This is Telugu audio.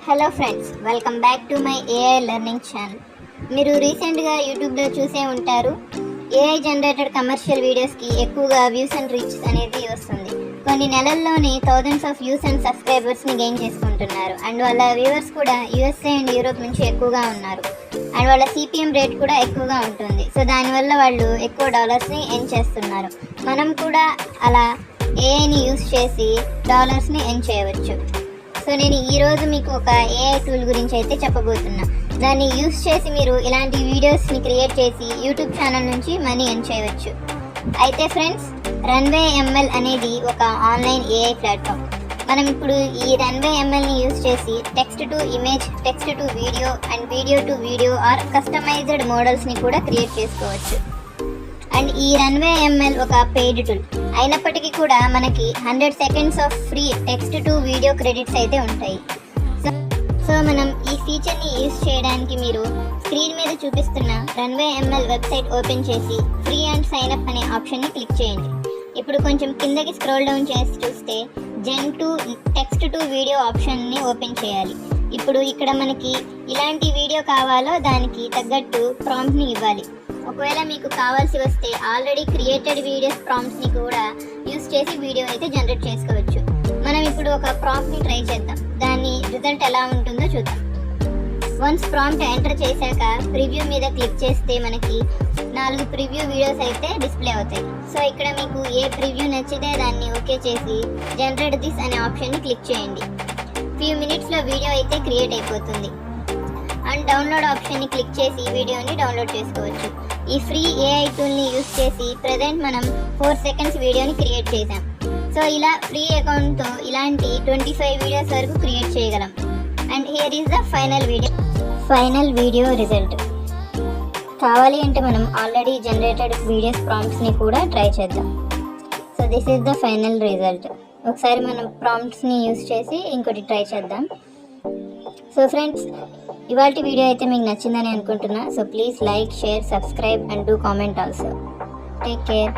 Hello friends, welcome back to my AI learning channel. మీరు రీసెంట్గా యూట్యూబ్లో చూసే ఉంటారు, ఏఐ జనరేటెడ్ కమర్షియల్ వీడియోస్కి ఎక్కువగా వ్యూస్ అండ్ రీచ్ అనేది వస్తుంది. కొన్ని నెలల్లోనే థౌజండ్స్ ఆఫ్ వ్యూస్ అండ్ సబ్స్క్రైబర్స్ని గెయిన్ చేసుకుంటున్నారు. అండ్ వాళ్ళ వ్యూవర్స్ కూడా యూఎస్ఏ అండ్ యూరోప్ నుంచి ఎక్కువగా ఉన్నారు. అండ్ వాళ్ళ సిపిఎం రేట్ కూడా ఎక్కువగా ఉంటుంది. సో దానివల్ల వాళ్ళు ఎక్కువ డాలర్స్ని ఎర్న్ చేస్తున్నారు. మనం కూడా అలా ఏఐని యూస్ చేసి డాలర్స్ని ఎర్న్ చేయవచ్చు. సో నేను ఈరోజు మీకు ఒక ఏఐ టూల్ గురించి అయితే చెప్పబోతున్నా. దాన్ని యూస్ చేసి మీరు ఇలాంటి వీడియోస్ని క్రియేట్ చేసి యూట్యూబ్ ఛానల్ నుంచి మనీ ఎర్న్ చేయవచ్చు. అయితే ఫ్రెండ్స్, రన్వే ఎంఎల్ అనేది ఒక ఆన్లైన్ ఏఐ ప్లాట్ఫామ్. మనం ఇప్పుడు ఈ రన్వే ఎంఎల్ని యూస్ చేసి text to image, text to video and video to video or customized మోడల్స్ని కూడా క్రియేట్ చేసుకోవచ్చు. అండ్ ఈ రన్వే ఎంఎల్ ఒక పెయిడ్ టూల్ అయినప్పటికీ కూడా మనకి 100 seconds of free text to video credits అయితే ఉంటాయి. సో మనం ఈ ఫీచర్ని యూస్ చేయడానికి మీరు స్క్రీన్ మీద చూపిస్తున్న రన్వే ఎంఎల్ వెబ్సైట్ ఓపెన్ చేసి ఫ్రీ అండ్ సైన్ అప్ అనే ఆప్షన్ని క్లిక్ చేయండి. ఇప్పుడు కొంచెం కిందకి స్క్రోల్ డౌన్ చేసి చూస్తే జెన్ టు టెక్స్ట్ టు వీడియో ఆప్షన్ని ఓపెన్ చేయాలి. ఇప్పుడు ఇక్కడ మనకి ఇలాంటి వీడియో కావాలో దానికి తగ్గట్టు ప్రాంప్ట్ని ఇవ్వాలి. ఒకవేళ మీకు కావాల్సి వస్తే ఆల్రెడీ క్రియేటెడ్ వీడియోస్ ప్రాంప్ట్స్ని కూడా యూస్ చేసి వీడియో అయితే జనరేట్ చేసుకోవచ్చు. మనం ఇప్పుడు ఒక ప్రాంప్ట్ని ట్రై చేద్దాం. దాని రిజల్ట్ ఎలా ఉంటుందో చూద్దాం. వన్స్ ప్రాంప్ట్ ఎంటర్ చేశాక ప్రివ్యూ మీద క్లిక్ చేస్తే మనకి 4 ప్రివ్యూ వీడియోస్ అయితే డిస్ప్లే అవుతాయి. సో ఇక్కడ మీకు ఏ ప్రివ్యూ నచ్చితే దాన్ని ఓకే చేసి జనరేట్ దిస్ అనే ఆప్షన్ని క్లిక్ చేయండి. ఫ్యూ మినిట్స్లో వీడియో అయితే క్రియేట్ అయిపోతుంది. అండ్ డౌన్లోడ్ ఆప్షన్ని క్లిక్ చేసి వీడియోని డౌన్లోడ్ చేసుకోవచ్చు. ఈ ఫ్రీ ఏఐ టూల్ని యూస్ చేసి ప్రజెంట్ మనం 4 సెకండ్స్ వీడియోని క్రియేట్ చేసాం. సో ఇలా ఫ్రీ అకౌంట్తో ఇలాంటి 25 వీడియోస్ వరకు క్రియేట్ చేయగలం. And here is the final video result. కావాలి అంటే మనం ఆల్రెడీ జనరేటెడ్ వీడియోస్ ప్రాంప్ట్స్ని కూడా ట్రై చేద్దాం. So this is the final result. ఒకసారి మనం ప్రాంప్ట్స్ని యూస్ చేసి ఇంకోటి ట్రై చేద్దాం. సో ఫ్రెండ్స్, ఇవాల్టి వీడియో అయితే మీకు నచ్చిందని అనుకుంటున్నా. So please like, share, subscribe and do comment also. Take care.